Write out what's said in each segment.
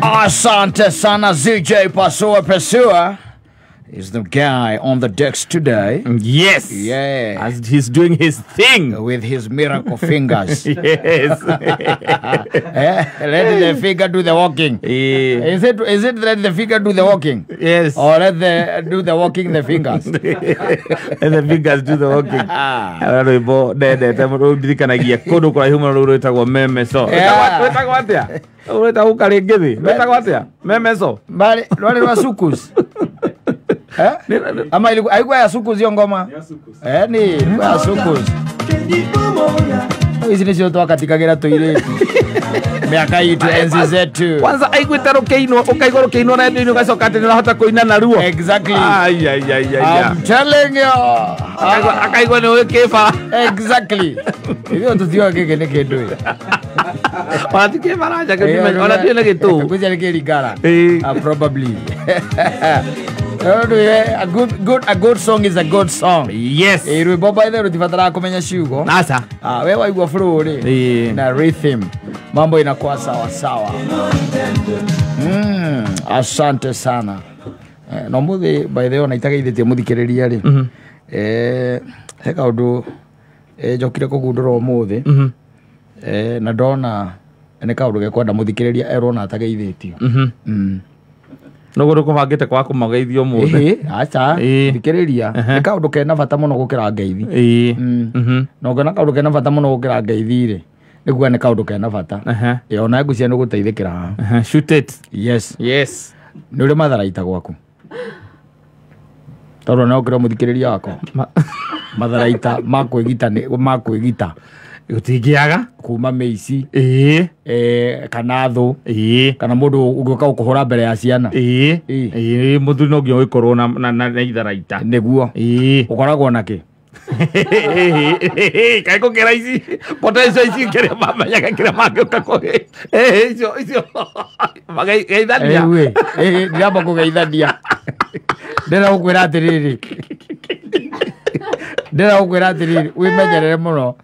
Asante sana ZJ Pasua is the guy on the decks today. Yes. Yeah. As he's doing his thing. With his miracle fingers. Yes. Let the finger do the walking. Is it let the finger do the walking? Yes. Or let the do the walking the fingers? And the fingers do the walking. Rwimbo ndendete ndirikanagia kundu kwa human rwitagwo meme so. Wetagwo atia? Wetagwo karingithi. Wetagwo atia? Meme so. Bali wale wa sukus. Ama ilikuwa ya sukus hiyo ngoma? Ni ya sukus. Hizi ni zote katika gera toilet. Miaka yetu enzi zetu. Kwanza aigwita rukeino ukaigwa rukeino na ndio ugacoka ati nahota kuina na ruo. Exactly. I'm telling you. Akaigwa ni wekefa. Exactly. Hiyo tutio keke ne kindu. Watike maraja kama ona tena kitu. Kuja ligara. Probably. A good song is a good song. Yes. Rwimbo by the rutifatara kumenya ciugo. Nasa. We waigua flori na rhythm. Mambo inakuwa sawa sawa. Asante sana. No muthi by the way naitaga ithete muthikiriria ri. Heka undu njokire kugundura umuthi. Na ndona ne kaundu gekwenda muthikiriria erona atageithitio. Nogoro kubangite kwa kumageithio muthi. Acha thikiriria ne kaundu kena bata muno gukira ngeithi. No gona kaundu kena bata muno gukira ngeithi ri. Niguo ne kaundu kena bata. Ona ngucia no guteithikira. Shoot it. Yes. Yes. Ni uri matharaita gwaku. Toro no kira muthikiriria wako. Matharaita makwigita gutingiaga kuma meici kana thu kana mundu ungoka ukuhura mbere ya ciana muthuri no ngio wikorwo na itharaita niguo ukoragwo naki kai ko kera ici potential ici kera mamenyaga kira mangioka ko icio mageithania ndamba kugeithania ndera ukwira atiriri wimenyerere muno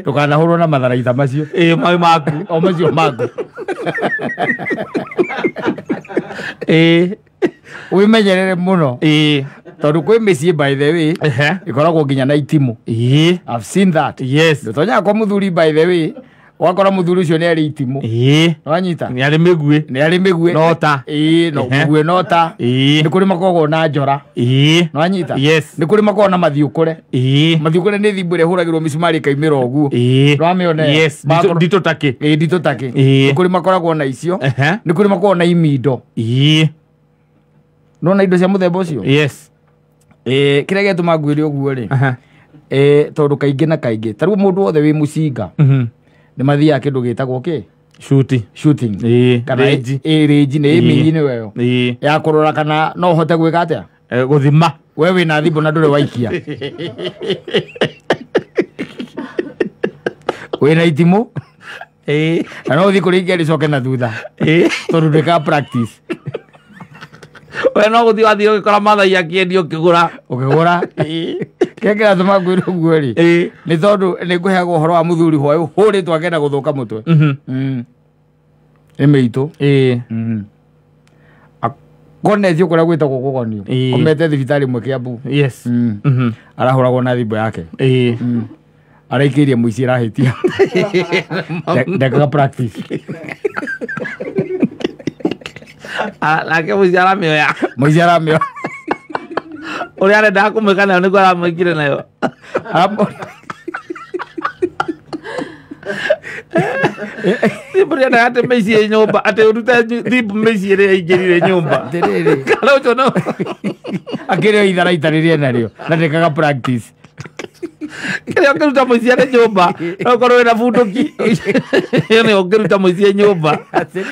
tukanahurwo na matharaita macio mai maku o macio maku wimenyerere muno tondu kwi micii by the way ikoragwo nginya na itimu. I've seen that. Yes. Tonya kwa muthuri by the way wakora muthuri ucio ni ari itimu. Wanyita ni ari migwe nota no migwe nota ni kuri makogo na njora wanyita yes ni kuri makogo na mathiukure ni thimbure huragirwo misumari kaimira oguo wamione yes dito take ni kuri makoragwo na icio ni kuri makogo na imindo no na indo cia muthemba ucio yes kire getuma ngwire oguo ri tondu kaingi na kaingi taru mundu wothe wi mucinga ni mathia kindu gitagwo ki shooting kana rage ni minyi ni weyo ya kurora kana no hote gwika atia guthima we wina thimbu na ndure waikia wina itimu na no thi kuringia ricoke na thutha tondu ndika practice we no guthi wathi ukora mathai akiendio ukigura kekera tuma ngwire guo ri ni tondu ni nguheagwo horo wa muthuri hoyo huri twagenda guthuka mutwe emeitu akone thio kuria gwitagwo kugonio komete thibitari mwe Kiambu. Yes. Arahuragwo na thimbo yake araikirie muici rahitia ndeka practice lake muici aramioya uri arenda kumwika nayo niguo aramwikire nayo thimbu riendaga ati meici nyumba ati urute thimbu meici iria ingirire nyumba kana ucio no akirio itharaita riria nario na ndekaga practice kile ukiruta muici ari nyumba no korwo wina bunduki ni ukiruta muici nyumba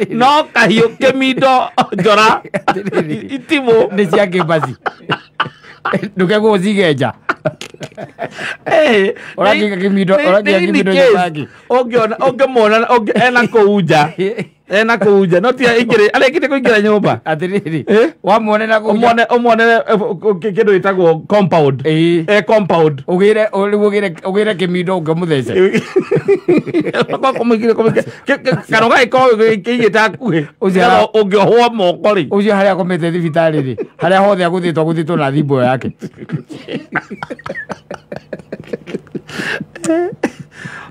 no kahiu kimindo njora itimu ni cia kibasi ndukegwo ucigenja oragiga kimindo nyabagi ungiona ena kuuja na kuja no tia ingire arekite kuingira nyumba atiriri wamwone na kuja umone kindu itagwo compound compound ugire kimindo ngamuthece komikire kano gai ko kiigita kuhe ucio ungiohwo moko ri ucio haria komete thibitari ri haria hothe aguthitwo na thimbo yake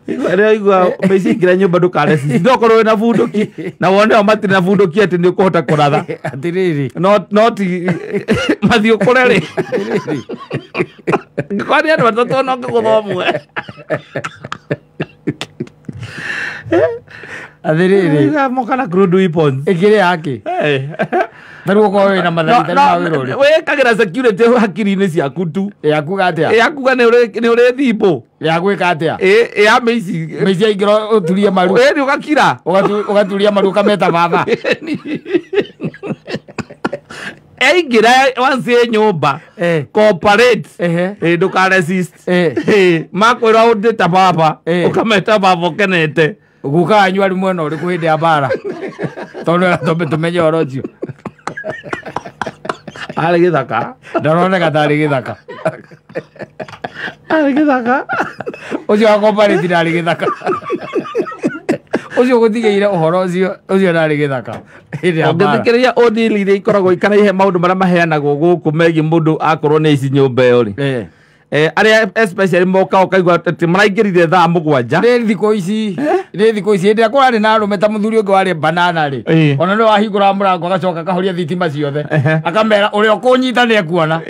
Iguaria igua mecigira nyumba ndukareci ndokorwo na bunduki na wone o matiri na bunduki ati ni ukuhota kuratha atiriri no ti mathiu kureri kwani andu batatu no ngiguthomwe atiriri mokana crude weapons ikire yake Naruo kwa wewe na madhari ma wirori. Wewe kagira security hakiri-ini ciaku tu. Yakuga atia? Yakuga ni uri thimbo. Yagwika atia? Ya meici. Meici ingiro uturie maru. Wewe ni ugakira. Ugaturia maru kameta baba. Eingira wanse nyumba. Cooperate. Nduka resist. Makwira udita baba. Ukameta baba kenete. Guka anywa rimwe no uri kuhinde abara. Tondu tombe tumenye orocio. Ari githaka ndarone tari githaka ari githaka ucio akombari tirari githaka ucio guthigeire uhoro ucio nari githaka ngithikiria odili ire ikoragwo ikara ihe maundu maria maheanagwo guku megi mundu akorwo ni ici nyumba iyo ri aria especially moka ukaigwa ati maraingirire thaa mugwanja ni thiko ici ndira kurari na arume ta muthuri ungi wari banana ri ona no ahingura murango agacoka kahoria thitima ciothe akamera uri okunyita ni ekuona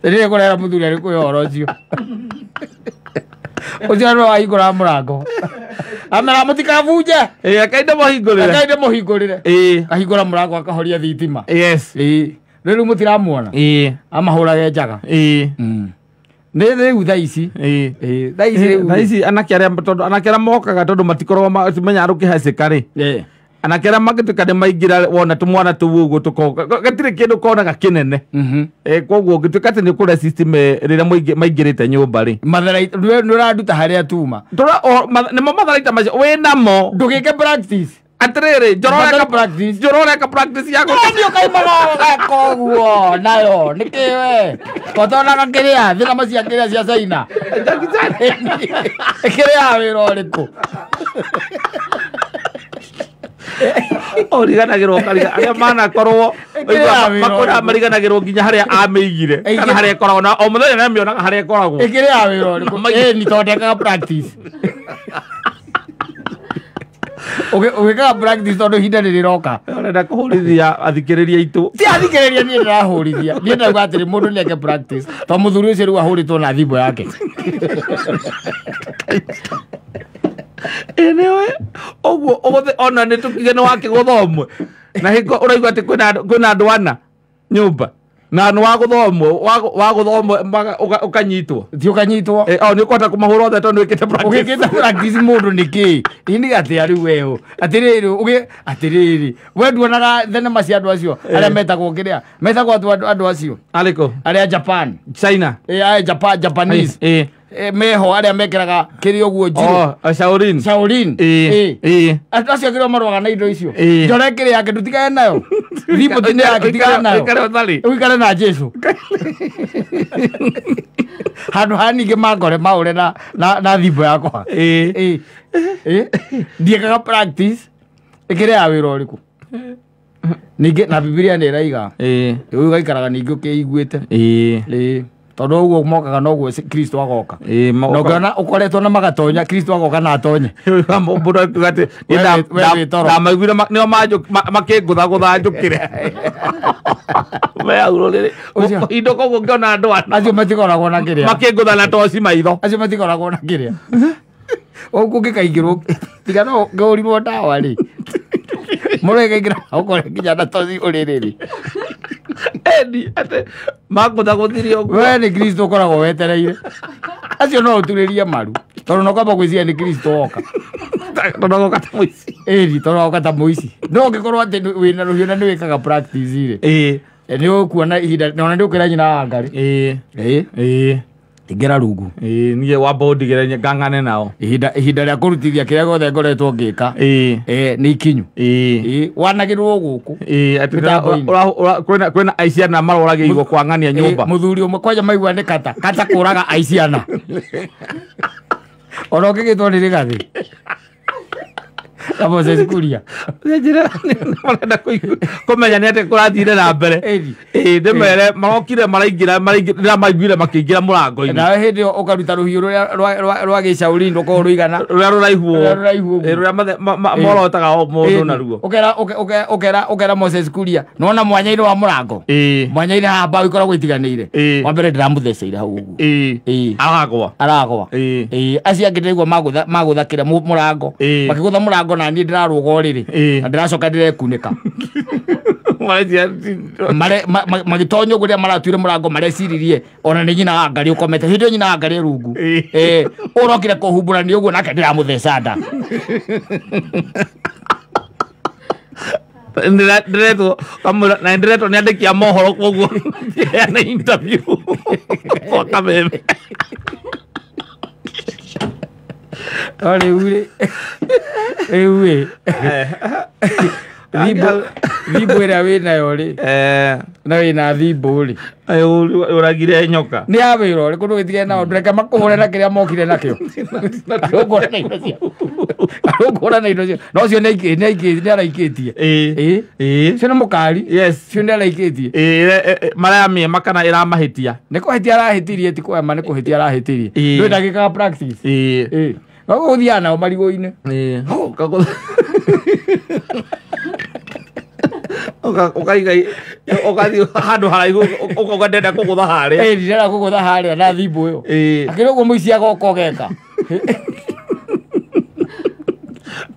ndire kurera muthuri ari kuyoro ucio ucio no ahingura murango amera mutikavuje akainde muhingurire ahingura murango akahoria thitima yes riu mutiramuona amahurage njaga riu thaa ici thaa ici anake aria mokaga tondu matikoragwo menya rukihacika ri anake aria magituika ni maingira wona tumwana tuu uguo gatiri kindu konaga kinene koguo ngituika ati ni kuria system riria maingirite nyumba ri matharaita ni uranduta haria tuma nimo matharaita macio winamo ndugike practice atiriri njororeka practice yako ndio kaimaga koguo nayo nikiwe kotonaga kiria thina cia kiria cia China kiria wira uriku origanagirwo kariga aria manakorwo makora mariganagirwo nginya haria ameigire kana haria koragwo na o muthenya na mionaga haria koragwo ikiria wira uriku ni tondekaga practice ugikaga practice tondu ihinda ririroka urenda kuhurithia athikiriria itu ti athikiriria ni ndirahurithia ni ndauga atiri mundu nieke practice to muthuri ucio riu ahuritwo na thimbo yake enewe oguo ona ni tukige no wake guthomwe na hiko uraigwa ati kwina andu ana nyumba na no waguthomwe ukanyitwo ti ukanyitwo ni ukota kumahura othe tondu wikite practice ukikite practice mundu niki ini gati ari weo atiriri we nduonaga thenema cia andu acio aria metagwo kiria metagwo andu acio aliko aria Japan China Japanese meho aria mekiraga kiri oguo njiro Shaolin acio kiro marwaga na indo icio njore kiri yake ndutigae nayo thibo tine yake tigae nayo uikare na Jesu handu haningi mangore maure na thibo yakwa ndiekaga practice ikire ya wira uriku ningi na Biblia ni raiga uyu gaikaraga ningi ukiiguite tondu uguo mokaga noguo Kristo agoka nogana ukoretwo na magatonya Kristo agoka na atonye mundu ati ndamaiguire nio makingutha njukire meauro riri indo koguo ngiona andu acio matikoragwo na kiria makingutha na toci maitho acio matikoragwo na kiria ungikaingirwo tiga no ngaurirwo ndawa ri murekaingira ukore nginya na toci uririri edi ate makutha guthiria uguo we ni Kristo ukoragwo wetereire acio no uturirie maru tondu no kwamba gwiciria ni Kristo oka tondu oka ta muici tondu oka ta muici no ngikorwo ati wina ruhiu na ni wikaga practice ri ni ukuona ihinda nona ndi ukira nyina wa ngari ingera rungu niye wamba undigere ngangane nao ihinda rĩa kũrutithia kĩrĩa gothe ngoretwo ngĩka nĩ ikinyu wanagĩrwo gũkũ kwĩna aiciana maroragĩirwo kwang'ania nyũmba mũthuri ũmwe kwanja maigua nĩ kata kũraga aiciana ona ũngĩgĩtwo nĩ rĩgathĩ Moses Kuria marenda kũmenya nĩ atĩ kũrathire na mbere ndĩmere marokire maraingĩra maiguire makĩingĩra mũrango-inĩ nawe hĩndĩ ĩyo ũkaruta rũhiũ rwa gĩcaũri rũkorwo rũigana rũrĩa rũraihu rũrĩa morotaga o mũndũ naruo ũkera Moses Kuria nona mwanya-inĩ wa mũrango mwanya-inĩ haha mbaũ ikoragwo itiganĩire wa mbere ndĩramũtheceire hau ũguo aragwa acio angĩ nĩguo magũthakĩra mũrango makĩgũtha mũrango na niĩ ndĩrarũga ũrĩrĩ na ndĩracoka ndĩrekunĩka magĩtonya ũguo rĩrĩa maratuire mũrango mareciririe ona nĩ nyina wa Ngarĩ ũkomete hĩndĩ ĩyo nyina wa Ngarĩ rungu ũrokire kũhumbũrania ũguo nake ndĩramũtheca nda ndiretwo nĩ andĩki a mohoro koguo na interview kwa Kameme rĩu thimbũ ĩrĩa wĩnayo rĩ na wĩna thimbũ rĩ ũragire nyoka nĩ ya wĩra ũrĩkũ ndũgĩtigane nao ndũreke makũhũre na kĩrĩa mokire nakĩo arũngũra na indo cio no cio nĩ araikĩtie cio nĩ mũkari cio nĩ araikĩtie marayamie makana ĩramahĩtia nĩ kũhĩtia arahĩtirie ti kwema nĩ kũhĩtia arahĩtirie ndũĩ ndagĩkaga practice no gũthiaga nao marigũ-inĩ ũgathiĩ handũ haraihu ũkandenda kũgũtha harĩa ndĩrenda kũgũtha harĩa na thimbũ ĩyo akĩrĩ ũguo mũici agoka ũgeka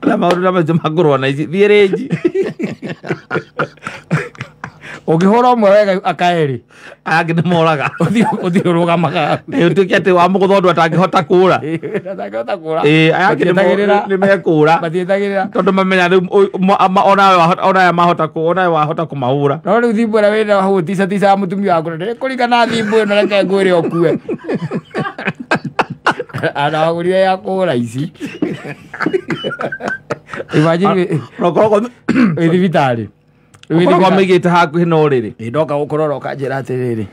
na maũndũ na macio makũrũa na ici thiĩ rĩnji ũngĩhũra ũmwe wega akaerĩ angĩ nĩ moraga ũthiĩ ũrũgamaga ũtuĩke atĩ wa mũgũtha ũndũ atangĩhota kũũra aya angĩ nĩ mekũũra tondũ mamenya rĩu onawe wahota kũmahũra no rĩu thimbũ ĩrĩa wĩna hau tica mũtumia waku na ndĩkũringana thimbũ ĩno reke ngwĩre ũkue ana wagũrire ya kũũra ici imagine wĩ thibitarĩ ũkoragwo maigĩte hakuhĩ na ũrĩrĩ ndoka gũkũrora ũkanjĩra atĩrĩrĩ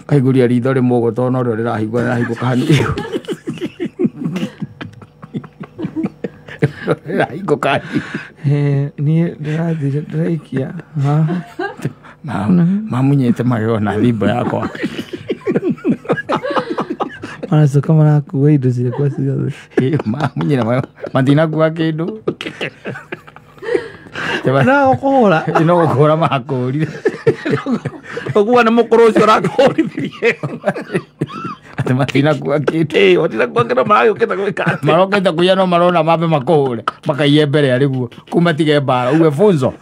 kaihũria ritho rĩmwe ũguo tondũ no rĩo rĩrahingũka hanini rĩrahingũka niĩ ndĩrathire ndĩraikia mamunyĩte magego na thimbũ yakwa maracoka marakua indo ciakwa ciothe mamunyĩra matinakua kĩndũ no gũkũhũra no gũkũhũra makũrire ũguo nĩ mũkũrũ ũcio ũrakũrithirie atĩ matinakua kĩndũ matinakua kĩndũ maragĩũkĩte gwĩka marokĩte kũiya no marona mambe makũhũre makaiye mbere arĩguo kuma tige mbara uwe funzo